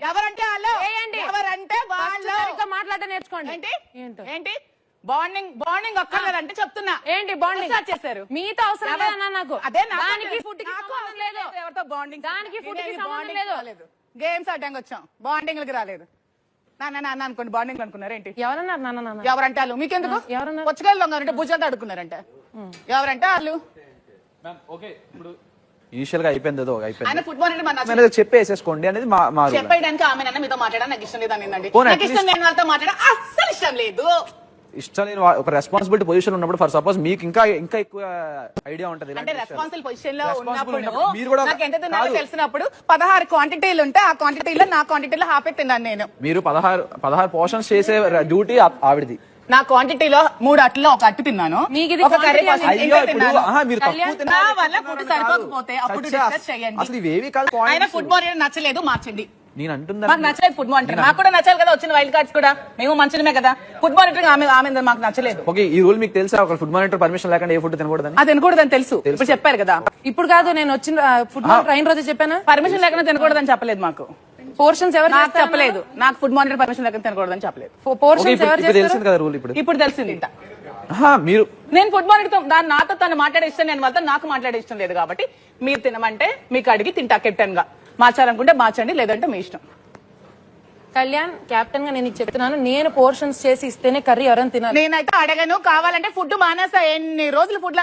ఎవరంటే వాళ్ళు ఎవరంటే వాళ్ళు మాట్లాడటం నేర్చుకోండి. ఏంటి బాండింగ్ ఒక్కర్లేదంటే చెప్తున్నా. ఏంటి బాండింగ్ చేశారు మీతో అవసరం లేదన్నా నాకు. అదే దానికి ఫుడ్ కి సంబంధం లేదు. ఎవరితో బాండింగ్ దానికి ఫుడ్ కి సంబంధం లేదు. గేమ్స్ ఆడడానికి వచ్చాం, బాండింగ్లకి రాలేదు. నాన్న అనుకోండి బాండింగ్ అనుకున్నారు ఏంటి? ఎవరన్నారు నాన్న? ఎవరంటే వాళ్ళు మీకెందుకు? ఎవరన్నారు? పుచ్చకాయలు దొంగలంటే భుజాలతో అడుక్కున్నారంట. ఎవరంటే వాళ్ళు ఇనిషియల్ గా అయిపోయింది ఏదో ఆయన ఫుట్బాల్ చెప్పేసేసుకోండి అనేది మా చెప్పడానికి ఆమె మీతో మాట్లాడడం నాకు ఇష్టం లేదు అని. నాకు ఇష్టం లేని వాళ్ళతో మాట్లాడడం అస్సలు ఇష్టం లేదు. ఇష్టం లేని ఒక రెస్పాన్సిబిలిటీ పొజిషన్ ఉన్నప్పుడు ఫర్ సపోజ్ మీకు ఇంకా ఎక్కువ ఐడియా ఉంటది. అంటే రెస్పాన్సిబుల్ పొజిషన్ లో ఉన్నప్పుడు నాకు ఎంత తిన్నారో తెలిసినప్పుడు 16 క్వాంటిటీలు ఉంటే ఆ క్వాంటిటీలో నా క్వాంటిటీలో హాఫ్ తిన్నాను నేను. మీరు 16 పోర్షన్స్ చేసే డ్యూటీ ఆవిడది. నా క్వాంటిటీలో 3 అట్లలో ఒక అట్టు తిన్నాను. ఒక కర్రీ సరిపోకపోతే అప్పుడు డిస్కస్ చేయండి. ఆయన ఫుట్బాల్ నచ్చలేదు మార్చండి. నేను అంటున్నా మాకు నచ్చలేదు ఫుట్బాల్ అంటారు. నాకు కూడా నచ్చాలి కదా, వచ్చిన వైల్డ్ కార్డ్స్ కూడా మేము మంచిమే కదా. ఫుట్బాల్ ఆమె మాకు నచ్చలేదు. ఓకే, ఈ రూల్ మీకు తెలుసా? ఒక ఫుడ్ మానిటర్ పర్మిషన్ లేకుండా ఏ ఫుడ్ తినకూడదని? అది తినకూడదని తెలుసు, ఇప్పుడు చెప్పారు కదా. ఇప్పుడు కాదు, నేను వచ్చిన ఫుట్బాల్ ట్రైన్ రోజు చెప్పాను పర్మిషన్ లేకుండా తినకూడదని చెప్పలేదు. మాకు పోర్షన్స్ ఎవరు నాకు చెప్పలేదు. నాకు ఫుడ్ మానిటర్ పర్మిషన్ లేకుండా తినకూడదని చెప్పలేదు. పోర్షన్స్ ఎవరు తెలిసింది కదా రూల్. ఇప్పుడు తెలిసింది. మీరు నేను ఫుడ్ మానిటర్ నాతో తను మాట్లాడే ఇష్టం నేను వాళ్ళతో నాకు మాట్లాడే ఇష్టం లేదు కాబట్టి మీరు తినమంటే మీకు అడిగి తింటా. కెప్టెన్ గా మార్చాలనుకుంటే మార్చండి, లేదంటే మీ ఇష్టం. కళ్యాణ్ కెప్టెన్ గా నేను చెప్తున్నాను, నేను పోర్షన్స్ చేసి ఇస్తేనే కర్రీ ఎవరైనా తినాలి. నేనైతే అడగను. కావాలంటే ఫుడ్ మానేసా. ఎన్ని రోజులు ఫుడ్